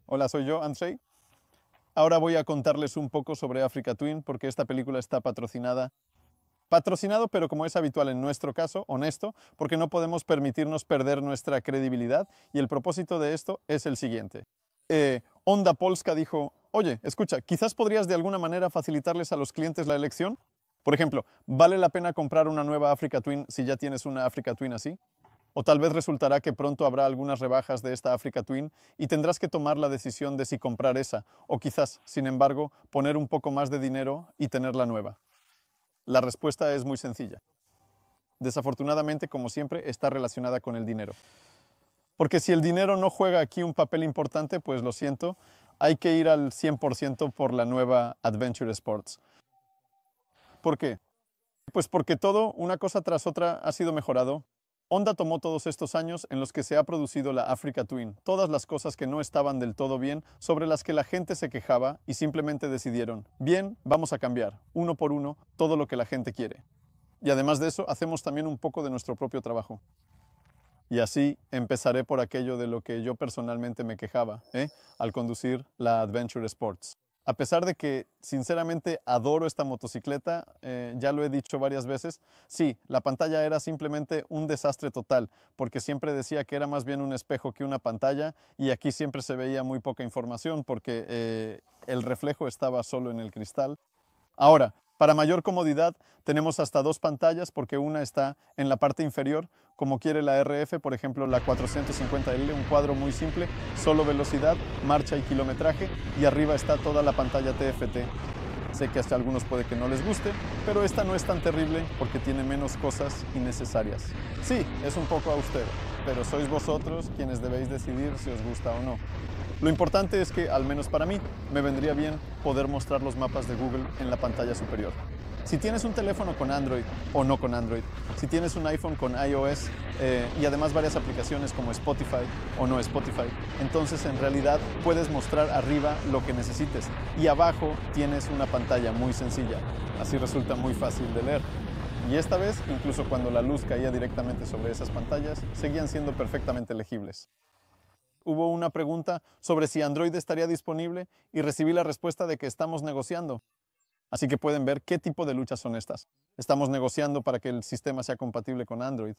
Hola, soy yo, Andrzej. Ahora voy a contarles un poco sobre Africa Twin porque esta película está patrocinado, pero como es habitual en nuestro caso, honesto, porque no podemos permitirnos perder nuestra credibilidad y el propósito de esto es el siguiente. Onda Polska dijo, oye, escucha, quizás podrías de alguna manera facilitarles a los clientes la elección. Por ejemplo, ¿vale la pena comprar una nueva Africa Twin si ya tienes una Africa Twin así? O tal vez resultará que pronto habrá algunas rebajas de esta Africa Twin y tendrás que tomar la decisión de si comprar esa, o quizás, sin embargo, poner un poco más de dinero y tener la nueva. La respuesta es muy sencilla. Desafortunadamente, como siempre, está relacionada con el dinero. Porque si el dinero no juega aquí un papel importante, pues lo siento, hay que ir al 100% por la nueva Adventure Sports. ¿Por qué? Pues porque todo, una cosa tras otra, ha sido mejorado. Honda tomó todos estos años en los que se ha producido la Africa Twin, todas las cosas que no estaban del todo bien, sobre las que la gente se quejaba y simplemente decidieron, bien, vamos a cambiar, uno por uno, todo lo que la gente quiere. Y además de eso, hacemos también un poco de nuestro propio trabajo. Y así empezaré por aquello de lo que yo personalmente me quejaba, al conducir la Adventure Sports. A pesar de que sinceramente adoro esta motocicleta, ya lo he dicho varias veces, sí, la pantalla era simplemente un desastre total, porque siempre decía que era más bien un espejo que una pantalla y aquí siempre se veía muy poca información porque el reflejo estaba solo en el cristal. Ahora, para mayor comodidad tenemos hasta dos pantallas porque una está en la parte inferior, como quiere la RF, por ejemplo la 450L, un cuadro muy simple, solo velocidad, marcha y kilometraje, y arriba está toda la pantalla TFT. Sé que hasta a algunos puede que no les guste, pero esta no es tan terrible porque tiene menos cosas innecesarias. Sí, es un poco austero, pero sois vosotros quienes debéis decidir si os gusta o no. Lo importante es que, al menos para mí, me vendría bien poder mostrar los mapas de Google en la pantalla superior. Si tienes un teléfono con Android o no con Android, si tienes un iPhone con iOS y además varias aplicaciones como Spotify o no Spotify, entonces en realidad puedes mostrar arriba lo que necesites y abajo tienes una pantalla muy sencilla. Así resulta muy fácil de leer. Y esta vez, incluso cuando la luz caía directamente sobre esas pantallas, seguían siendo perfectamente legibles. Hubo una pregunta sobre si Android estaría disponible y recibí la respuesta de que estamos negociando. Así que pueden ver qué tipo de luchas son estas. Estamos negociando para que el sistema sea compatible con Android.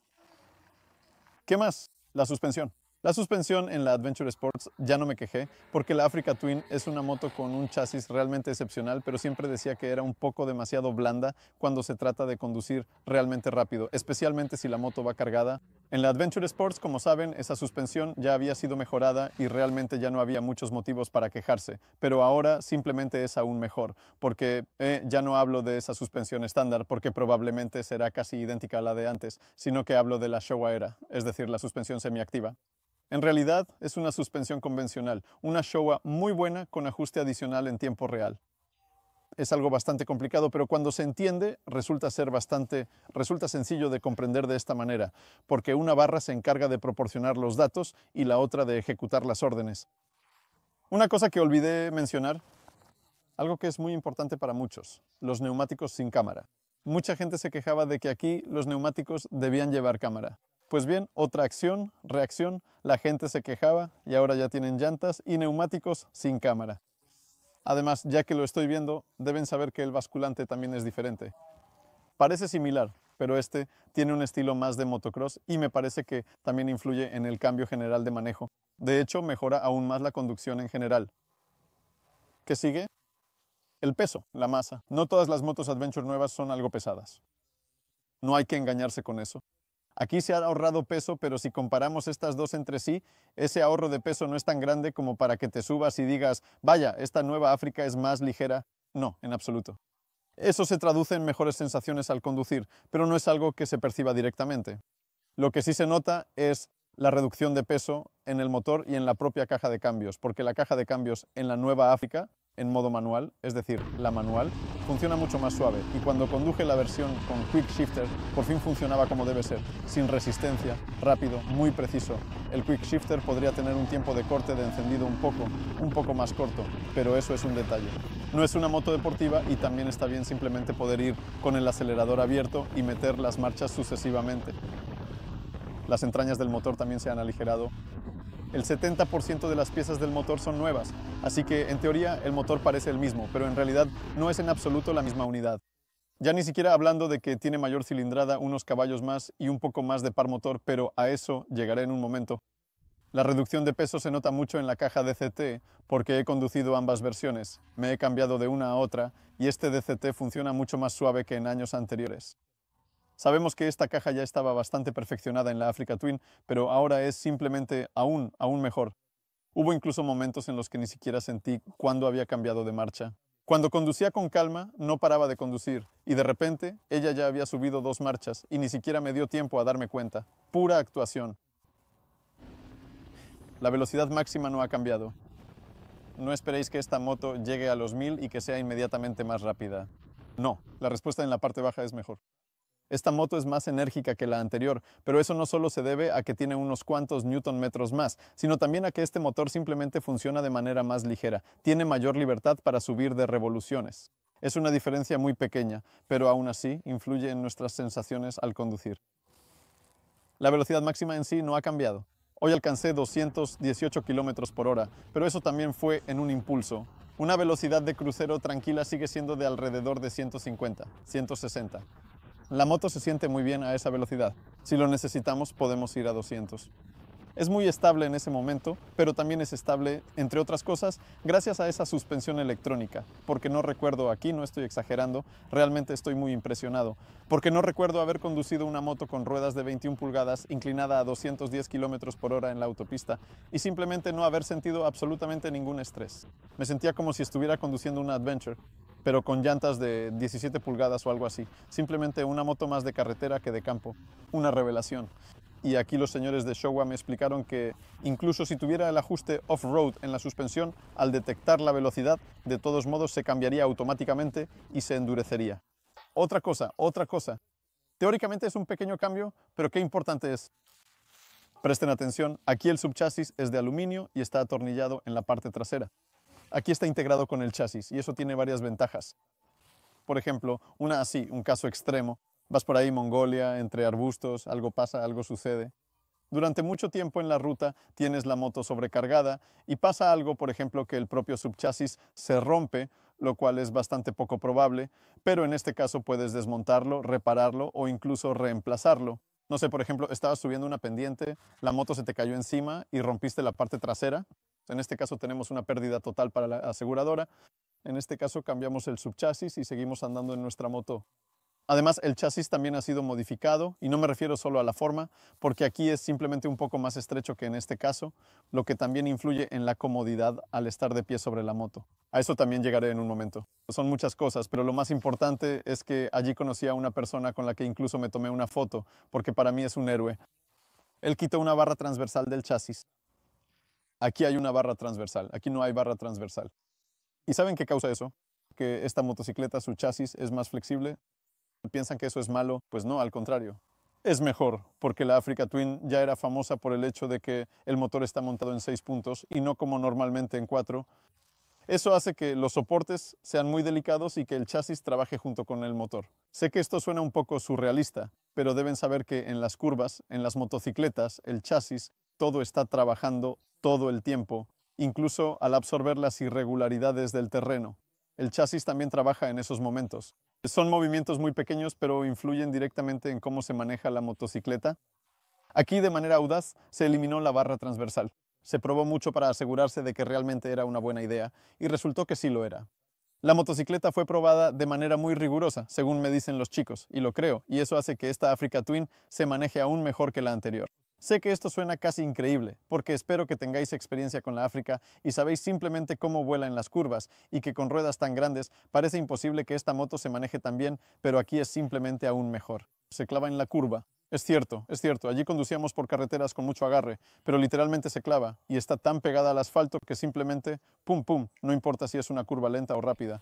¿Qué más? La suspensión. La suspensión en la Adventure Sports ya no me quejé porque la Africa Twin es una moto con un chasis realmente excepcional, pero siempre decía que era un poco demasiado blanda cuando se trata de conducir realmente rápido, especialmente si la moto va cargada. En la Adventure Sports, como saben, esa suspensión ya había sido mejorada y realmente ya no había muchos motivos para quejarse, pero ahora simplemente es aún mejor, porque ya no hablo de esa suspensión estándar porque probablemente será casi idéntica a la de antes, sino que hablo de la Showa Era, es decir, la suspensión semiactiva. En realidad es una suspensión convencional, una Showa muy buena con ajuste adicional en tiempo real. Es algo bastante complicado, pero cuando se entiende resulta sencillo de comprender de esta manera, porque una barra se encarga de proporcionar los datos y la otra de ejecutar las órdenes. Una cosa que olvidé mencionar, algo que es muy importante para muchos, los neumáticos sin cámara. Mucha gente se quejaba de que aquí los neumáticos debían llevar cámara. Pues bien, otra acción, reacción, la gente se quejaba y ahora ya tienen llantas y neumáticos sin cámara. Además, ya que lo estoy viendo, deben saber que el basculante también es diferente. Parece similar, pero este tiene un estilo más de motocross y me parece que también influye en el cambio general de manejo. De hecho, mejora aún más la conducción en general. ¿Qué sigue? El peso, la masa. No todas las motos Adventure nuevas son algo pesadas. No hay que engañarse con eso. Aquí se ha ahorrado peso, pero si comparamos estas dos entre sí, ese ahorro de peso no es tan grande como para que te subas y digas, vaya, esta nueva África es más ligera. No, en absoluto. Eso se traduce en mejores sensaciones al conducir, pero no es algo que se perciba directamente. Lo que sí se nota es la reducción de peso en el motor y en la propia caja de cambios, porque la caja de cambios en la nueva África, en modo manual, es decir, la manual, funciona mucho más suave y cuando conduje la versión con Quick Shifter, por fin funcionaba como debe ser, sin resistencia, rápido, muy preciso. El Quick Shifter podría tener un tiempo de corte de encendido un poco más corto, pero eso es un detalle. No es una moto deportiva y también está bien simplemente poder ir con el acelerador abierto y meter las marchas sucesivamente. Las entrañas del motor también se han aligerado El 70% de las piezas del motor son nuevas, así que en teoría el motor parece el mismo, pero en realidad no es en absoluto la misma unidad. Ya ni siquiera hablando de que tiene mayor cilindrada, unos caballos más y un poco más de par motor, pero a eso llegaré en un momento. La reducción de peso se nota mucho en la caja DCT porque he conducido ambas versiones. Me he cambiado de una a otra y este DCT funciona mucho más suave que en años anteriores. Sabemos que esta caja ya estaba bastante perfeccionada en la Africa Twin, pero ahora es simplemente aún mejor. Hubo incluso momentos en los que ni siquiera sentí cuándo había cambiado de marcha. Cuando conducía con calma, no paraba de conducir, y de repente ella ya había subido 2 marchas y ni siquiera me dio tiempo a darme cuenta. Pura actuación. La velocidad máxima no ha cambiado. No esperéis que esta moto llegue a los 1000 y que sea inmediatamente más rápida. No, la respuesta en la parte baja es mejor. Esta moto es más enérgica que la anterior, pero eso no solo se debe a que tiene unos cuantos newton metros más, sino también a que este motor simplemente funciona de manera más ligera, tiene mayor libertad para subir de revoluciones. Es una diferencia muy pequeña, pero aún así influye en nuestras sensaciones al conducir. La velocidad máxima en sí no ha cambiado. Hoy alcancé 218 km por hora, pero eso también fue en un impulso. Una velocidad de crucero tranquila sigue siendo de alrededor de 150, 160. La moto se siente muy bien a esa velocidad. Si lo necesitamos, podemos ir a 200. Es muy estable en ese momento, pero también es estable, entre otras cosas, gracias a esa suspensión electrónica. Porque no recuerdo, aquí no estoy exagerando, realmente estoy muy impresionado. Porque no recuerdo haber conducido una moto con ruedas de 21 pulgadas inclinada a 210 km por hora en la autopista y simplemente no haber sentido absolutamente ningún estrés. Me sentía como si estuviera conduciendo una Adventure, pero con llantas de 17 pulgadas o algo así. Simplemente una moto más de carretera que de campo. Una revelación. Y aquí los señores de Showa me explicaron que incluso si tuviera el ajuste off-road en la suspensión, al detectar la velocidad, de todos modos se cambiaría automáticamente y se endurecería. Otra cosa. Teóricamente es un pequeño cambio, pero qué importante es. Presten atención, aquí el subchasis es de aluminio y está atornillado en la parte trasera. Aquí está integrado con el chasis y eso tiene varias ventajas. Por ejemplo, una así, un caso extremo. Vas por ahí, Mongolia, entre arbustos, algo pasa, algo sucede. Durante mucho tiempo en la ruta tienes la moto sobrecargada y pasa algo, por ejemplo, que el propio subchasis se rompe, lo cual es bastante poco probable, pero en este caso puedes desmontarlo, repararlo o incluso reemplazarlo. No sé, por ejemplo, estabas subiendo una pendiente, la moto se te cayó encima y rompiste la parte trasera. En este caso tenemos una pérdida total para la aseguradora. En este caso cambiamos el subchasis y seguimos andando en nuestra moto. Además, el chasis también ha sido modificado, y no me refiero solo a la forma, porque aquí es simplemente un poco más estrecho que en este caso, lo que también influye en la comodidad al estar de pie sobre la moto. A eso también llegaré en un momento. Son muchas cosas, pero lo más importante es que allí conocí a una persona con la que incluso me tomé una foto, porque para mí es un héroe. Él quitó una barra transversal del chasis. Aquí hay una barra transversal, aquí no hay barra transversal. ¿Y saben qué causa eso? Que esta motocicleta, su chasis, es más flexible. ¿Piensan que eso es malo? Pues no, al contrario. Es mejor, porque la Africa Twin ya era famosa por el hecho de que el motor está montado en 6 puntos y no como normalmente en 4. Eso hace que los soportes sean muy delicados y que el chasis trabaje junto con el motor. Sé que esto suena un poco surrealista, pero deben saber que en las curvas, en las motocicletas, el chasis, todo está trabajando todo el tiempo, incluso al absorber las irregularidades del terreno. El chasis también trabaja en esos momentos. Son movimientos muy pequeños, pero influyen directamente en cómo se maneja la motocicleta. Aquí, de manera audaz, se eliminó la barra transversal. Se probó mucho para asegurarse de que realmente era una buena idea, y resultó que sí lo era. La motocicleta fue probada de manera muy rigurosa, según me dicen los chicos, y lo creo, y eso hace que esta Africa Twin se maneje aún mejor que la anterior. Sé que esto suena casi increíble, porque espero que tengáis experiencia con la Africa y sabéis simplemente cómo vuela en las curvas, y que con ruedas tan grandes parece imposible que esta moto se maneje tan bien, pero aquí es simplemente aún mejor. Se clava en la curva. Es cierto, allí conducíamos por carreteras con mucho agarre, pero literalmente se clava y está tan pegada al asfalto que simplemente, pum pum, no importa si es una curva lenta o rápida.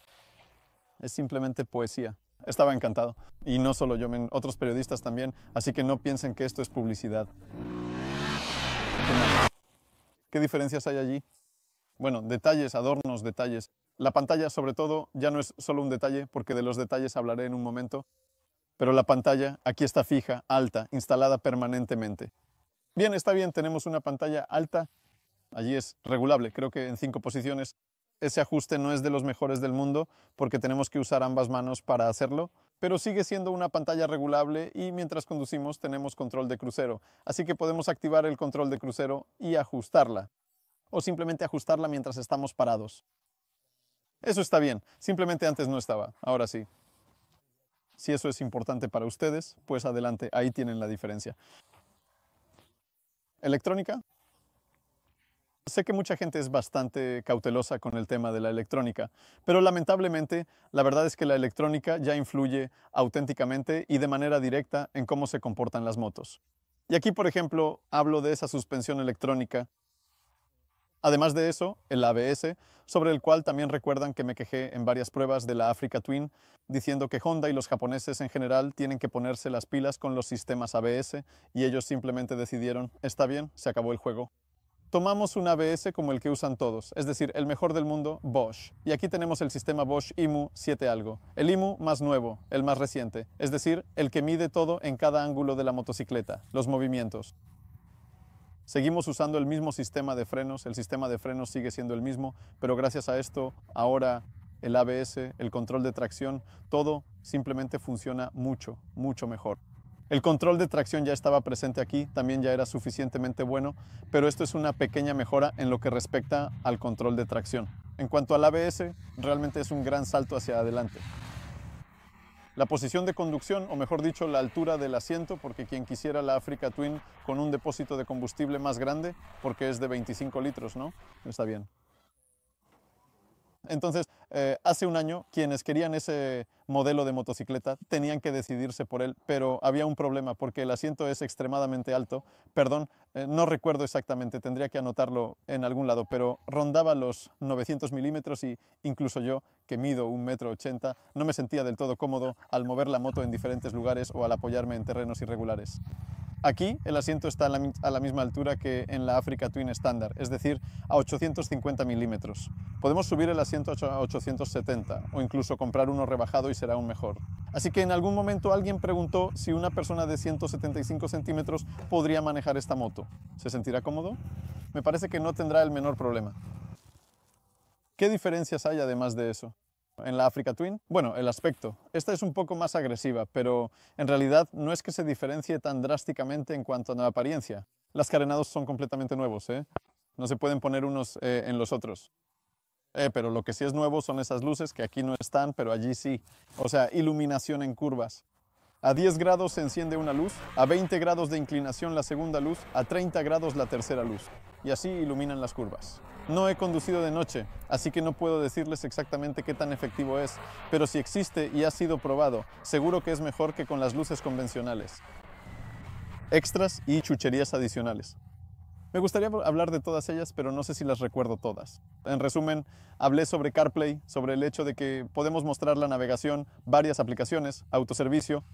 Es simplemente poesía. Estaba encantado. Y no solo yo, otros periodistas también, así que no piensen que esto es publicidad. ¿Qué diferencias hay allí? Bueno, detalles, adornos, detalles. La pantalla, sobre todo, ya no es solo un detalle, porque de los detalles hablaré en un momento. Pero la pantalla aquí está fija, alta, instalada permanentemente. Bien, está bien, tenemos una pantalla alta Allí es regulable, creo que en 5 posiciones. Ese ajuste no es de los mejores del mundo porque tenemos que usar ambas manos para hacerlo, pero sigue siendo una pantalla regulable y mientras conducimos tenemos control de crucero, así que podemos activar el control de crucero y ajustarla, o simplemente ajustarla mientras estamos parados. Eso está bien, simplemente antes no estaba, ahora sí. Si eso es importante para ustedes, pues adelante, ahí tienen la diferencia. Electrónica. Sé que mucha gente es bastante cautelosa con el tema de la electrónica, pero lamentablemente la verdad es que la electrónica ya influye auténticamente y de manera directa en cómo se comportan las motos. Y aquí, por ejemplo, hablo de esa suspensión electrónica. Además de eso, el ABS, sobre el cual también recuerdan que me quejé en varias pruebas de la Africa Twin, diciendo que Honda y los japoneses en general tienen que ponerse las pilas con los sistemas ABS y ellos simplemente decidieron, está bien, se acabó el juego. Tomamos un ABS como el que usan todos, es decir, el mejor del mundo, Bosch. Y aquí tenemos el sistema Bosch IMU 7 algo, el IMU más nuevo, el más reciente, es decir, el que mide todo en cada ángulo de la motocicleta, los movimientos. Seguimos usando el mismo sistema de frenos, el sistema de frenos sigue siendo el mismo, pero gracias a esto, ahora el ABS, el control de tracción, todo simplemente funciona mucho, mucho mejor. El control de tracción ya estaba presente aquí, también ya era suficientemente bueno, pero esto es una pequeña mejora en lo que respecta al control de tracción. En cuanto al ABS, realmente es un gran salto hacia adelante. La posición de conducción, o mejor dicho, la altura del asiento, porque quien quisiera la Africa Twin con un depósito de combustible más grande, porque es de 25 litros, ¿no? Está bien. Entonces, hace un año, quienes querían ese modelo de motocicleta tenían que decidirse por él, pero había un problema porque el asiento es extremadamente alto. Perdón, no recuerdo exactamente, tendría que anotarlo en algún lado, pero rondaba los 900 milímetros y incluso yo, que mido 1,80 m, no me sentía del todo cómodo al mover la moto en diferentes lugares o al apoyarme en terrenos irregulares. Aquí el asiento está a la misma altura que en la Africa Twin estándar, es decir, a 850 milímetros. Podemos subir el asiento a 870 o incluso comprar uno rebajado y será aún mejor. Así que en algún momento alguien preguntó si una persona de 175 centímetros podría manejar esta moto. ¿Se sentirá cómodo? Me parece que no tendrá el menor problema. ¿Qué diferencias hay además de eso? En la Africa Twin, bueno, el aspecto. Esta es un poco más agresiva, pero en realidad no es que se diferencie tan drásticamente en cuanto a la apariencia. Las carenados son completamente nuevos, ¿eh? No se pueden poner unos en los otros. Pero lo que sí es nuevo son esas luces que aquí no están, pero allí sí. O sea, iluminación en curvas. A 10 grados se enciende una luz, a 20 grados de inclinación la segunda luz, a 30 grados la tercera luz. Y así iluminan las curvas. No he conducido de noche, así que no puedo decirles exactamente qué tan efectivo es, pero si existe y ha sido probado, seguro que es mejor que con las luces convencionales. Extras y chucherías adicionales. Me gustaría hablar de todas ellas, pero no sé si las recuerdo todas. En resumen, hablé sobre CarPlay, sobre el hecho de que podemos mostrar la navegación, varias aplicaciones, autoservicio.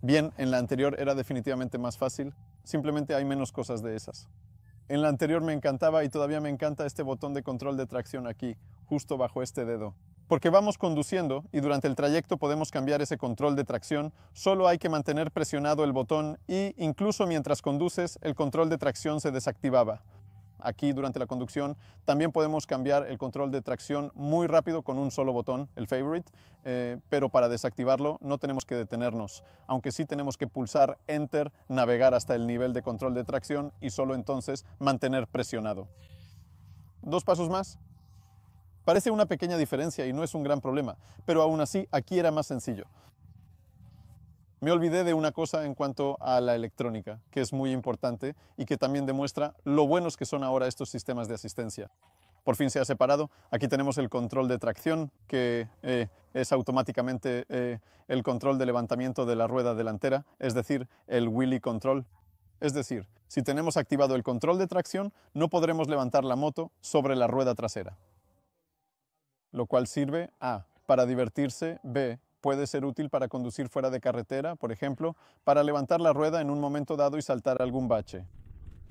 Bien, en la anterior era definitivamente más fácil, simplemente hay menos cosas de esas. En la anterior me encantaba y todavía me encanta este botón de control de tracción aquí, justo bajo este dedo. Porque vamos conduciendo y durante el trayecto podemos cambiar ese control de tracción, solo hay que mantener presionado el botón y incluso mientras conduces el control de tracción se desactivaba. Aquí durante la conducción también podemos cambiar el control de tracción muy rápido con un solo botón, el favorite, pero para desactivarlo no tenemos que detenernos, aunque sí tenemos que pulsar Enter, navegar hasta el nivel de control de tracción y solo entonces mantener presionado. 2 pasos más. Parece una pequeña diferencia y no es un gran problema, pero aún así aquí era más sencillo. Me olvidé de una cosa en cuanto a la electrónica, que es muy importante y que también demuestra lo buenos que son ahora estos sistemas de asistencia. Por fin se ha separado. Aquí tenemos el control de tracción, que es automáticamente el control de levantamiento de la rueda delantera, es decir, el wheelie control. Es decir, si tenemos activado el control de tracción, no podremos levantar la moto sobre la rueda trasera. Lo cual sirve A, para divertirse, B, puede ser útil para conducir fuera de carretera, por ejemplo, para levantar la rueda en un momento dado y saltar algún bache.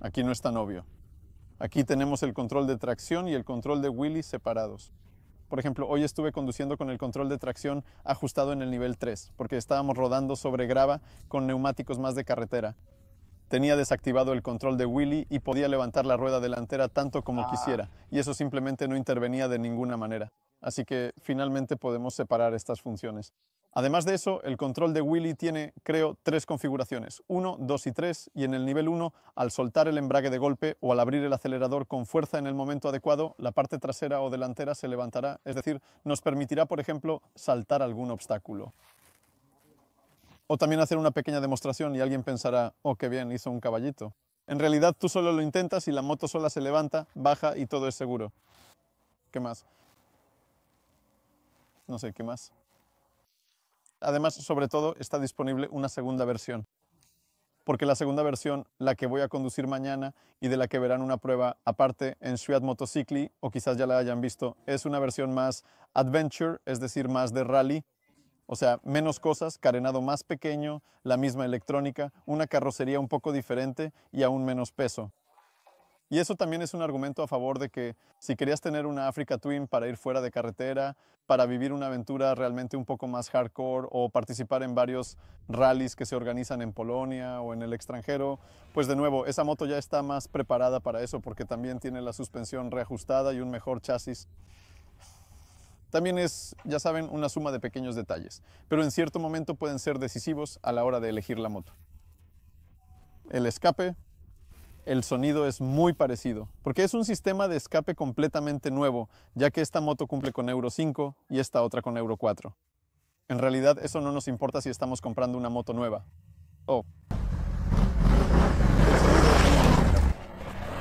Aquí no es tan obvio. Aquí tenemos el control de tracción y el control de wheelie separados. Por ejemplo, hoy estuve conduciendo con el control de tracción ajustado en el nivel 3, porque estábamos rodando sobre grava con neumáticos más de carretera. Tenía desactivado el control de wheelie y podía levantar la rueda delantera tanto como quisiera, y eso simplemente no intervenía de ninguna manera. Así que finalmente podemos separar estas funciones. Además de eso, el control de wheelie tiene, creo, 3 configuraciones, 1, 2 y 3, y en el nivel 1, al soltar el embrague de golpe o al abrir el acelerador con fuerza en el momento adecuado, la parte trasera o delantera se levantará, es decir, nos permitirá, por ejemplo, saltar algún obstáculo. O también hacer una pequeña demostración y alguien pensará, oh, qué bien, hizo un caballito. En realidad tú solo lo intentas y la moto sola se levanta, baja y todo es seguro. ¿Qué más? No sé, ¿qué más? Además, sobre todo, está disponible una segunda versión. Porque la segunda versión, la que voy a conducir mañana y de la que verán una prueba aparte en Swiat Motocicli, o quizás ya la hayan visto, es una versión más adventure, es decir, más de rally. O sea, menos cosas, carenado más pequeño, la misma electrónica, una carrocería un poco diferente y aún menos peso. Y eso también es un argumento a favor de que si querías tener una Africa Twin para ir fuera de carretera, para vivir una aventura realmente un poco más hardcore o participar en varios rallies que se organizan en Polonia o en el extranjero, pues de nuevo, esa moto ya está más preparada para eso porque también tiene la suspensión reajustada y un mejor chasis. También es, ya saben, una suma de pequeños detalles, pero en cierto momento pueden ser decisivos a la hora de elegir la moto. El escape, el sonido es muy parecido, porque es un sistema de escape completamente nuevo, ya que esta moto cumple con Euro 5 y esta otra con Euro 4. En realidad eso no nos importa si estamos comprando una moto nueva. Oh,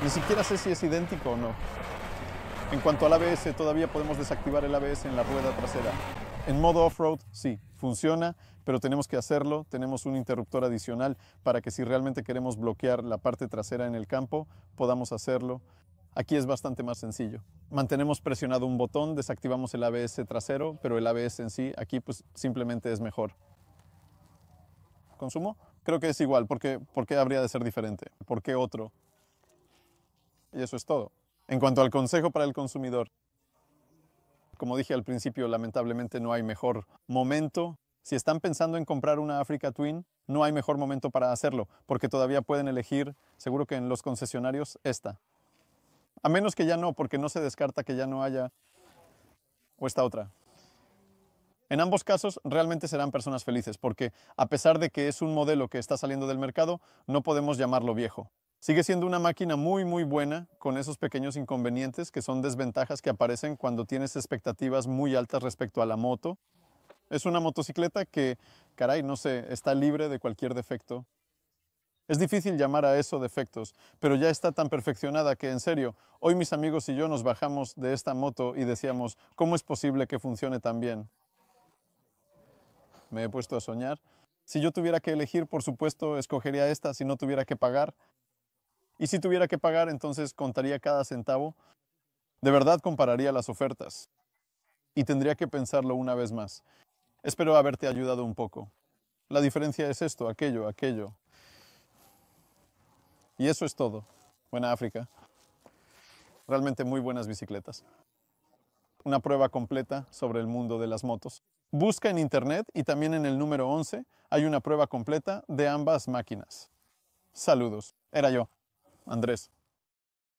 ni siquiera sé si es idéntico o no. En cuanto al ABS, todavía podemos desactivar el ABS en la rueda trasera. En modo off-road, sí, funciona, pero tenemos que hacerlo. Tenemos un interruptor adicional para que si realmente queremos bloquear la parte trasera en el campo, podamos hacerlo. Aquí es bastante más sencillo. Mantenemos presionado un botón, desactivamos el ABS trasero, pero el ABS en sí, aquí pues simplemente es mejor. ¿Consumo? Creo que es igual. ¿Por qué habría de ser diferente? ¿Por qué otro? Y eso es todo. En cuanto al consejo para el consumidor, como dije al principio, lamentablemente no hay mejor momento. Si están pensando en comprar una Africa Twin, no hay mejor momento para hacerlo, porque todavía pueden elegir, seguro que en los concesionarios, esta. A menos que ya no, porque no se descarta que ya no haya, o esta otra. En ambos casos realmente serán personas felices, porque a pesar de que es un modelo que está saliendo del mercado, no podemos llamarlo viejo. Sigue siendo una máquina muy muy buena, con esos pequeños inconvenientes que son desventajas que aparecen cuando tienes expectativas muy altas respecto a la moto. Es una motocicleta que, caray, no sé, está libre de cualquier defecto. Es difícil llamar a eso defectos, pero ya está tan perfeccionada que, en serio, hoy mis amigos y yo nos bajamos de esta moto y decíamos, ¿cómo es posible que funcione tan bien? Me he puesto a soñar. Si yo tuviera que elegir, por supuesto, escogería esta si no tuviera que pagar. Y si tuviera que pagar, entonces contaría cada centavo. De verdad compararía las ofertas. Y tendría que pensarlo una vez más. Espero haberte ayudado un poco. La diferencia es esto, aquello, aquello. Y eso es todo. Buena África. Realmente muy buenas bicicletas. Una prueba completa sobre el mundo de las motos. Busca en internet y también en el número 11 hay una prueba completa de ambas máquinas. Saludos. Era yo, Andrés.